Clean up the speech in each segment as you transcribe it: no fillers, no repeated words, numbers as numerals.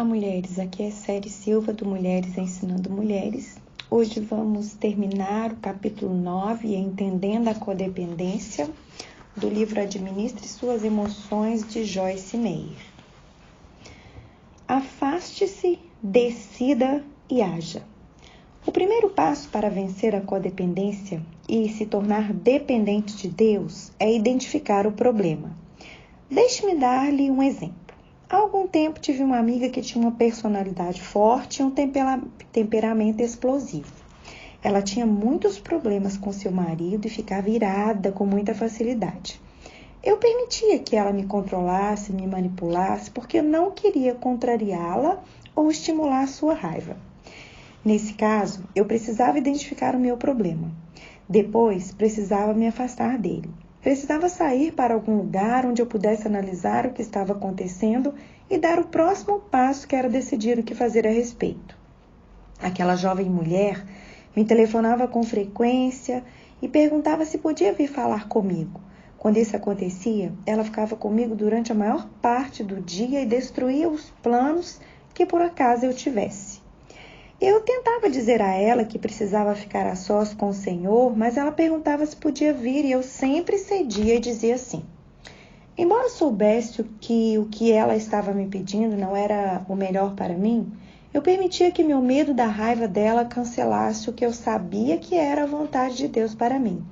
Olá, mulheres. Aqui é Céri Silva, do Mulheres Ensinando Mulheres. Hoje vamos terminar o capítulo 9, Entendendo a Codependência, do livro Administre Suas Emoções, de Joyce Meyer. Afaste-se, decida e haja. O primeiro passo para vencer a codependência e se tornar dependente de Deus é identificar o problema. Deixe-me dar-lhe um exemplo. Há algum tempo tive uma amiga que tinha uma personalidade forte e um temperamento explosivo. Ela tinha muitos problemas com seu marido e ficava irada com muita facilidade. Eu permitia que ela me controlasse, me manipulasse, porque eu não queria contrariá-la ou estimular a sua raiva. Nesse caso, eu precisava identificar o meu problema. Depois, precisava me afastar dele. Precisava sair para algum lugar onde eu pudesse analisar o que estava acontecendo e dar o próximo passo, que era decidir o que fazer a respeito. Aquela jovem mulher me telefonava com frequência e perguntava se podia vir falar comigo. Quando isso acontecia, ela ficava comigo durante a maior parte do dia e destruía os planos que por acaso eu tivesse. Eu tentava dizer a ela que precisava ficar a sós com o Senhor, mas ela perguntava se podia vir e eu sempre cedia e dizia sim. Embora soubesse que o que ela estava me pedindo não era o melhor para mim, eu permitia que meu medo da raiva dela cancelasse o que eu sabia que era a vontade de Deus para mim.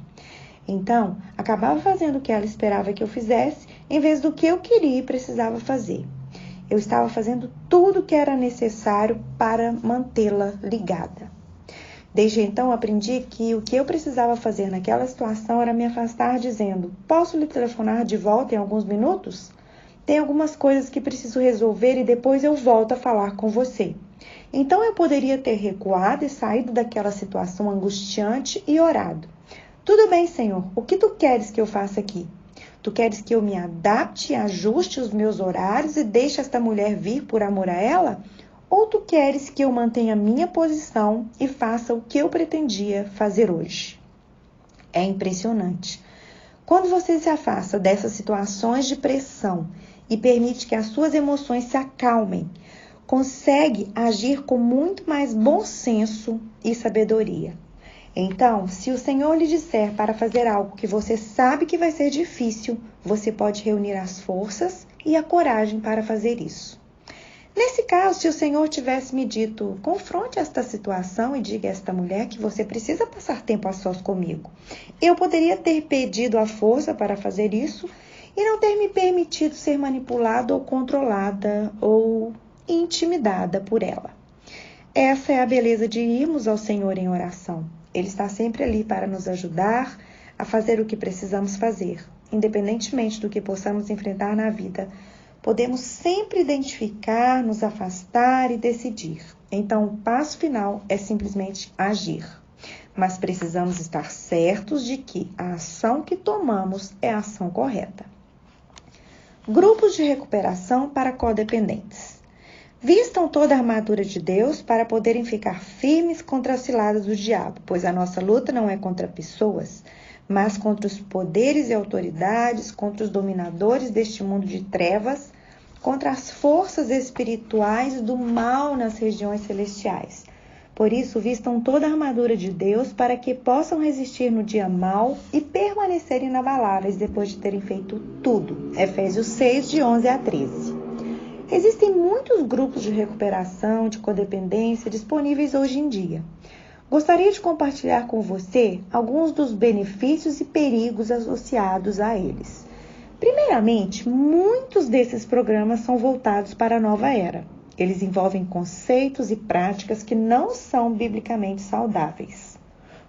Então, acabava fazendo o que ela esperava que eu fizesse, em vez do que eu queria e precisava fazer. Eu estava fazendo tudo o que era necessário para mantê-la ligada. Desde então, aprendi que o que eu precisava fazer naquela situação era me afastar dizendo: posso lhe telefonar de volta em alguns minutos? Tem algumas coisas que preciso resolver e depois eu volto a falar com você. Então eu poderia ter recuado e saído daquela situação angustiante e orado. Tudo bem, Senhor, o que tu queres que eu faça aqui? Tu queres que eu me adapte, ajuste os meus horários e deixe esta mulher vir por amor a ela? Ou tu queres que eu mantenha minha posição e faça o que eu pretendia fazer hoje? É impressionante. Quando você se afasta dessas situações de pressão e permite que as suas emoções se acalmem, consegue agir com muito mais bom senso e sabedoria. Então, se o Senhor lhe disser para fazer algo que você sabe que vai ser difícil, você pode reunir as forças e a coragem para fazer isso. Nesse caso, se o Senhor tivesse me dito: confronte esta situação e diga a esta mulher que você precisa passar tempo a sós comigo, eu poderia ter pedido a força para fazer isso e não ter me permitido ser manipulada ou controlada ou intimidada por ela. Essa é a beleza de irmos ao Senhor em oração. Ele está sempre ali para nos ajudar a fazer o que precisamos fazer. Independentemente do que possamos enfrentar na vida, podemos sempre identificar, nos afastar e decidir. Então, o passo final é simplesmente agir. Mas precisamos estar certos de que a ação que tomamos é a ação correta. Grupos de recuperação para codependentes. Vistam toda a armadura de Deus para poderem ficar firmes contra as ciladas do diabo, pois a nossa luta não é contra pessoas, mas contra os poderes e autoridades, contra os dominadores deste mundo de trevas, contra as forças espirituais do mal nas regiões celestiais. Por isso, vistam toda a armadura de Deus para que possam resistir no dia mau e permanecer inabaláveis depois de terem feito tudo. Efésios 6, de 11 a 13. Existem muitos grupos de recuperação de codependência disponíveis hoje em dia. Gostaria de compartilhar com você alguns dos benefícios e perigos associados a eles. Primeiramente, muitos desses programas são voltados para a nova era. Eles envolvem conceitos e práticas que não são biblicamente saudáveis.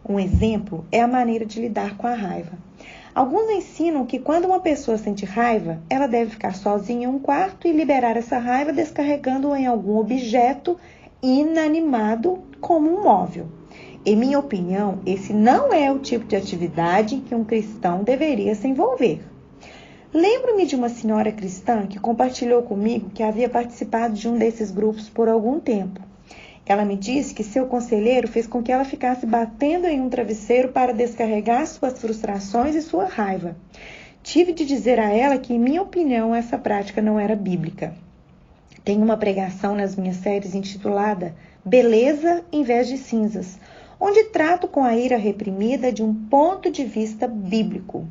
Um exemplo é a maneira de lidar com a raiva. Alguns ensinam que quando uma pessoa sente raiva, ela deve ficar sozinha em um quarto e liberar essa raiva descarregando-a em algum objeto inanimado, como um móvel. Em minha opinião, esse não é o tipo de atividade em que um cristão deveria se envolver. Lembro-me de uma senhora cristã que compartilhou comigo que havia participado de um desses grupos por algum tempo. Ela me disse que seu conselheiro fez com que ela ficasse batendo em um travesseiro para descarregar suas frustrações e sua raiva. Tive de dizer a ela que, em minha opinião, essa prática não era bíblica. Tem uma pregação nas minhas séries intitulada Beleza em vez de cinzas, onde trato com a ira reprimida de um ponto de vista bíblico.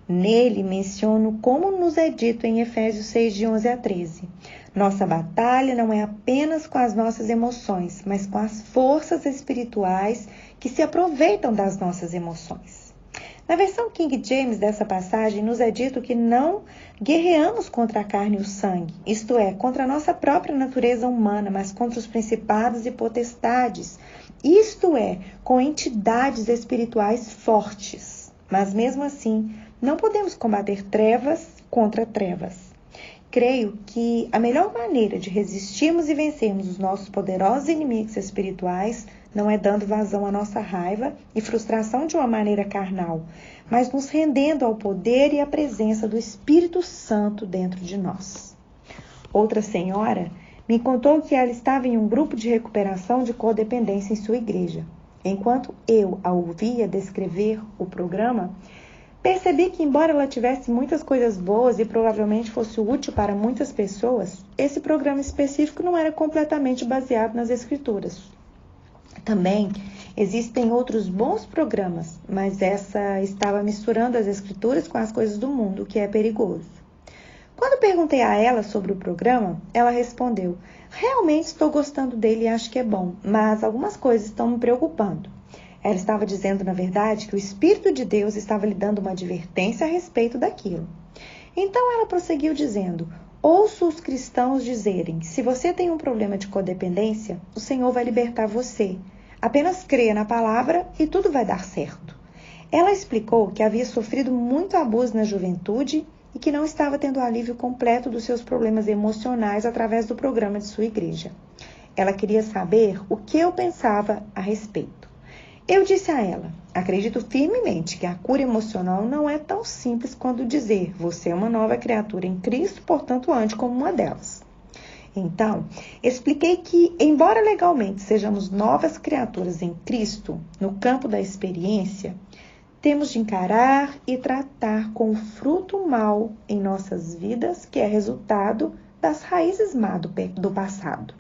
Nele menciono como nos é dito em Efésios 6, de 11 a 13. Nossa batalha não é apenas com as nossas emoções, mas com as forças espirituais que se aproveitam das nossas emoções. Na versão King James dessa passagem, nos é dito que não guerreamos contra a carne e o sangue, isto é, contra a nossa própria natureza humana, mas contra os principados e potestades, isto é, com entidades espirituais fortes. Mas mesmo assim, não podemos combater trevas contra trevas. Creio que a melhor maneira de resistirmos e vencermos os nossos poderosos inimigos espirituais não é dando vazão à nossa raiva e frustração de uma maneira carnal, mas nos rendendo ao poder e à presença do Espírito Santo dentro de nós. Outra senhora me contou que ela estava em um grupo de recuperação de codependência em sua igreja. Enquanto eu a ouvia descrever o programa, percebi que, embora ela tivesse muitas coisas boas e provavelmente fosse útil para muitas pessoas, esse programa específico não era completamente baseado nas Escrituras. Também existem outros bons programas, mas essa estava misturando as Escrituras com as coisas do mundo, o que é perigoso. Quando perguntei a ela sobre o programa, ela respondeu: realmente estou gostando dele e acho que é bom, mas algumas coisas estão me preocupando. Ela estava dizendo, na verdade, que o Espírito de Deus estava lhe dando uma advertência a respeito daquilo. Então ela prosseguiu dizendo: ouço os cristãos dizerem, se você tem um problema de codependência, o Senhor vai libertar você. Apenas creia na palavra e tudo vai dar certo. Ela explicou que havia sofrido muito abuso na juventude e que não estava tendo alívio completo dos seus problemas emocionais através do programa de sua igreja. Ela queria saber o que eu pensava a respeito. Eu disse a ela: acredito firmemente que a cura emocional não é tão simples quanto dizer você é uma nova criatura em Cristo, portanto ande como uma delas. Então, expliquei que, embora legalmente sejamos novas criaturas em Cristo, no campo da experiência, temos de encarar e tratar com o fruto mau em nossas vidas, que é resultado das raízes má do passado.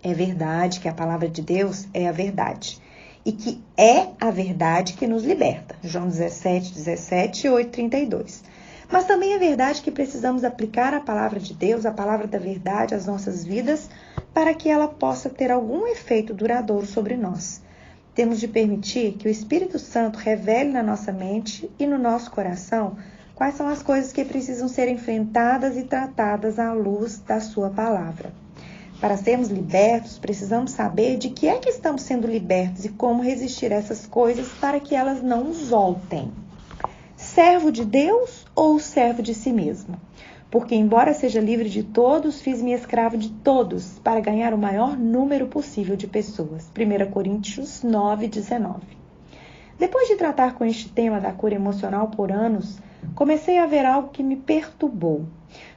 É verdade que a palavra de Deus é a verdade. E que é a verdade que nos liberta. João 17, 17 e 8, 32. Mas também é verdade que precisamos aplicar a palavra de Deus, a palavra da verdade, às nossas vidas, para que ela possa ter algum efeito duradouro sobre nós. Temos de permitir que o Espírito Santo revele na nossa mente e no nosso coração quais são as coisas que precisam ser enfrentadas e tratadas à luz da sua palavra. Para sermos libertos, precisamos saber de que é que estamos sendo libertos e como resistir a essas coisas para que elas não nos voltem. Servo de Deus ou servo de si mesmo? Porque, embora seja livre de todos, fiz-me escravo de todos para ganhar o maior número possível de pessoas. 1 Coríntios 9, 19. Depois de tratar com este tema da cura emocional por anos, comecei a ver algo que me perturbou.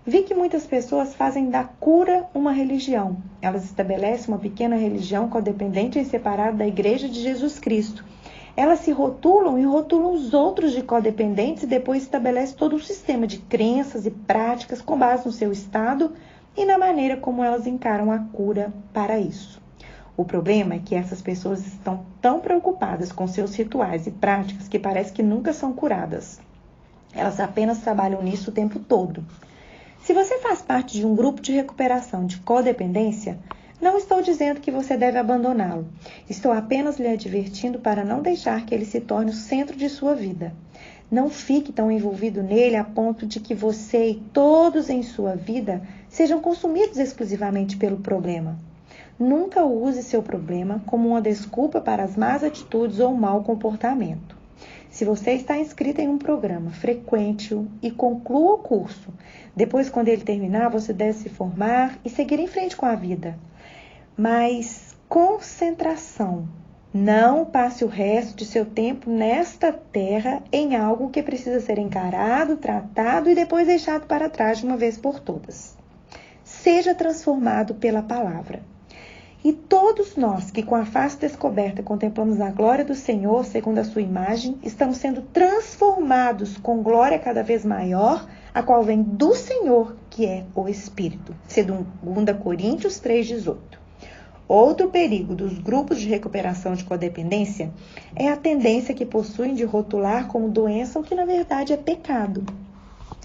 Vi que muitas pessoas fazem da cura uma religião. Elas estabelecem uma pequena religião codependente e separada da Igreja de Jesus Cristo. Elas se rotulam e rotulam os outros de codependentes e depois estabelecem todo um sistema de crenças e práticas com base no seu estado e na maneira como elas encaram a cura para isso. O problema é que essas pessoas estão tão preocupadas com seus rituais e práticas que parece que nunca são curadas. Elas apenas trabalham nisso o tempo todo. Se você faz parte de um grupo de recuperação de codependência, não estou dizendo que você deve abandoná-lo. Estou apenas lhe advertindo para não deixar que ele se torne o centro de sua vida. Não fique tão envolvido nele a ponto de que você e todos em sua vida sejam consumidos exclusivamente pelo problema. Nunca use seu problema como uma desculpa para as más atitudes ou mau comportamento. Se você está inscrito em um programa, frequente-o e conclua o curso. Depois, quando ele terminar, você deve se formar e seguir em frente com a vida. Mas concentração. Não passe o resto de seu tempo nesta terra em algo que precisa ser encarado, tratado e depois deixado para trás de uma vez por todas. Seja transformado pela palavra. E todos nós que com a face descoberta contemplamos a glória do Senhor, segundo a sua imagem, estamos sendo transformados com glória cada vez maior, a qual vem do Senhor, que é o Espírito. Segundo 2 Coríntios 3,18. Outro perigo dos grupos de recuperação de codependência é a tendência que possuem de rotular como doença o que na verdade é pecado.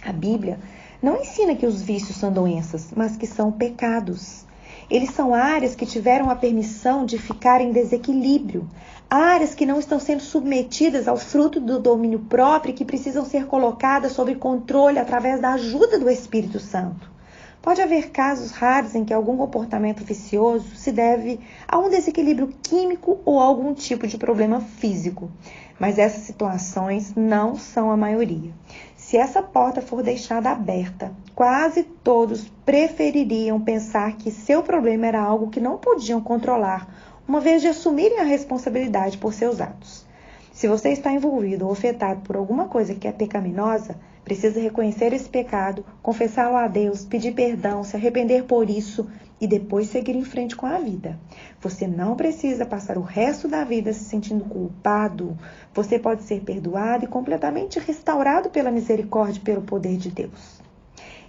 A Bíblia não ensina que os vícios são doenças, mas que são pecados. Eles são áreas que tiveram a permissão de ficar em desequilíbrio, áreas que não estão sendo submetidas ao fruto do domínio próprio e que precisam ser colocadas sob controle através da ajuda do Espírito Santo. Pode haver casos raros em que algum comportamento vicioso se deve a um desequilíbrio químico ou a algum tipo de problema físico, mas essas situações não são a maioria. Se essa porta for deixada aberta, quase todos prefeririam pensar que seu problema era algo que não podiam controlar, uma vez de assumirem a responsabilidade por seus atos. Se você está envolvido ou afetado por alguma coisa que é pecaminosa, precisa reconhecer esse pecado, confessá-lo a Deus, pedir perdão, se arrepender por isso e depois seguir em frente com a vida. Você não precisa passar o resto da vida se sentindo culpado. Você pode ser perdoado e completamente restaurado pela misericórdia e pelo poder de Deus.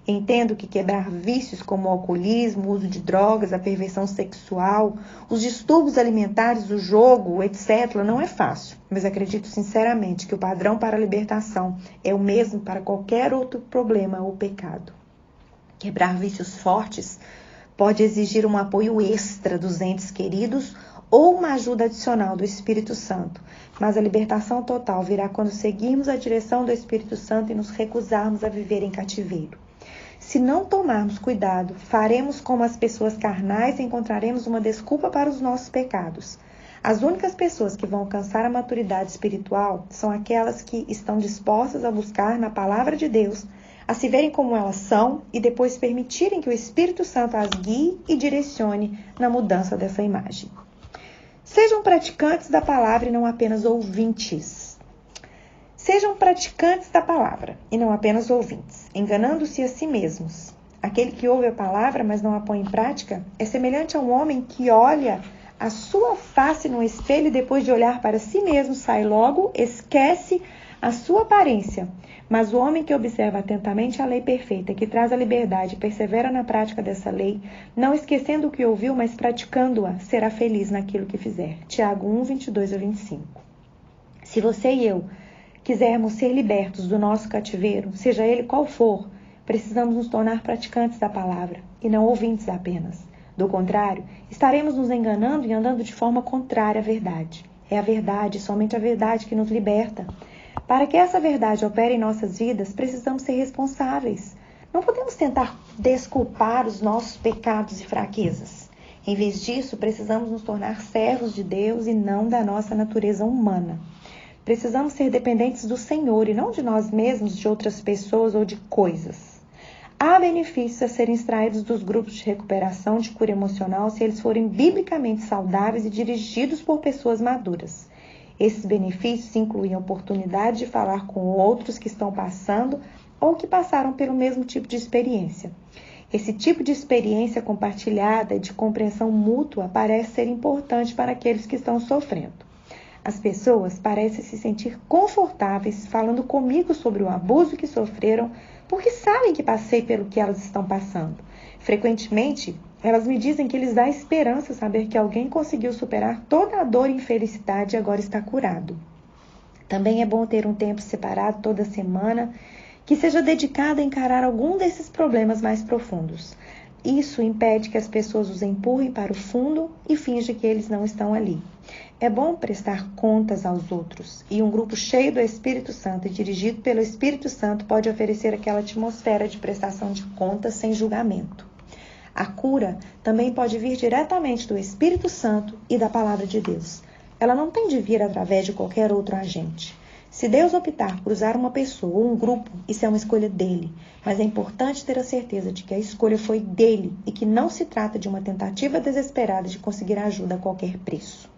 Entendo que quebrar vícios como o alcoolismo, o uso de drogas, a perversão sexual, os distúrbios alimentares, o jogo, etc., não é fácil, mas acredito sinceramente que o padrão para a libertação é o mesmo para qualquer outro problema ou pecado. Quebrar vícios fortes pode exigir um apoio extra dos entes queridos ou uma ajuda adicional do Espírito Santo, mas a libertação total virá quando seguirmos a direção do Espírito Santo e nos recusarmos a viver em cativeiro. Se não tomarmos cuidado, faremos como as pessoas carnais e encontraremos uma desculpa para os nossos pecados. As únicas pessoas que vão alcançar a maturidade espiritual são aquelas que estão dispostas a buscar na palavra de Deus, a se verem como elas são e depois permitirem que o Espírito Santo as guie e direcione na mudança dessa imagem. Sejam praticantes da palavra e não apenas ouvintes. Sejam praticantes da palavra e não apenas ouvintes, enganando-se a si mesmos. Aquele que ouve a palavra, mas não a põe em prática, é semelhante a um homem que olha a sua face no espelho e depois de olhar para si mesmo, sai logo, esquece a sua aparência. Mas o homem que observa atentamente a lei perfeita, que traz a liberdade e persevera na prática dessa lei, não esquecendo o que ouviu, mas praticando-a, será feliz naquilo que fizer. Tiago 1, 22 a 25. Se você e eu quisermos ser libertos do nosso cativeiro, seja ele qual for, precisamos nos tornar praticantes da palavra e não ouvintes apenas. Do contrário, estaremos nos enganando e andando de forma contrária à verdade. É a verdade, somente a verdade que nos liberta. Para que essa verdade opere em nossas vidas, precisamos ser responsáveis. Não podemos tentar desculpar os nossos pecados e fraquezas. Em vez disso, precisamos nos tornar servos de Deus e não da nossa natureza humana. Precisamos ser dependentes do Senhor e não de nós mesmos, de outras pessoas ou de coisas. Há benefícios a serem extraídos dos grupos de recuperação de cura emocional se eles forem biblicamente saudáveis e dirigidos por pessoas maduras. Esses benefícios incluem a oportunidade de falar com outros que estão passando ou que passaram pelo mesmo tipo de experiência. Esse tipo de experiência compartilhada e de compreensão mútua parece ser importante para aqueles que estão sofrendo. As pessoas parecem se sentir confortáveis falando comigo sobre o abuso que sofreram porque sabem que passei pelo que elas estão passando. Frequentemente, elas me dizem que lhes dá esperança saber que alguém conseguiu superar toda a dor e infelicidade e agora está curado. Também é bom ter um tempo separado toda semana que seja dedicado a encarar algum desses problemas mais profundos. Isso impede que as pessoas os empurrem para o fundo e fingem que eles não estão ali. É bom prestar contas aos outros, e um grupo cheio do Espírito Santo e dirigido pelo Espírito Santo pode oferecer aquela atmosfera de prestação de contas sem julgamento. A cura também pode vir diretamente do Espírito Santo e da Palavra de Deus. Ela não tem de vir através de qualquer outro agente. Se Deus optar por usar uma pessoa ou um grupo, isso é uma escolha dele. Mas é importante ter a certeza de que a escolha foi dele e que não se trata de uma tentativa desesperada de conseguir ajuda a qualquer preço.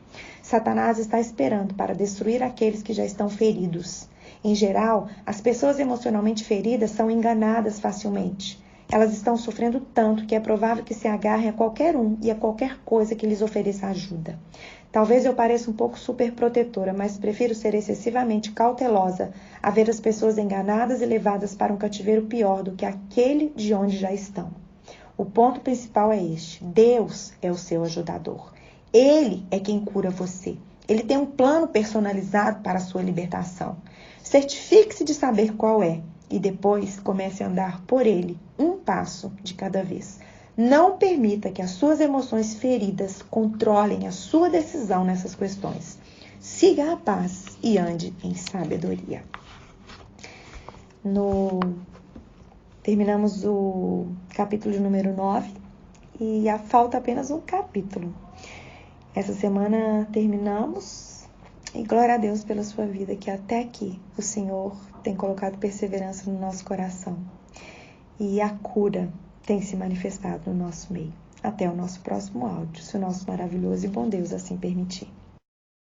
Satanás está esperando para destruir aqueles que já estão feridos. Em geral, as pessoas emocionalmente feridas são enganadas facilmente. Elas estão sofrendo tanto que é provável que se agarrem a qualquer um e a qualquer coisa que lhes ofereça ajuda. Talvez eu pareça um pouco superprotetora, mas prefiro ser excessivamente cautelosa a ver as pessoas enganadas e levadas para um cativeiro pior do que aquele de onde já estão. O ponto principal é este: Deus é o seu ajudador. Ele é quem cura você. Ele tem um plano personalizado para a sua libertação. Certifique-se de saber qual é e depois comece a andar por ele, um passo de cada vez. Não permita que as suas emoções feridas controlem a sua decisão nessas questões. Siga a paz e ande em sabedoria. Terminamos o capítulo de número 9 e falta apenas um capítulo. Essa semana terminamos e glória a Deus pela sua vida, que até aqui o Senhor tem colocado perseverança no nosso coração e a cura tem se manifestado no nosso meio. Até o nosso próximo áudio, se o nosso maravilhoso e bom Deus assim permitir.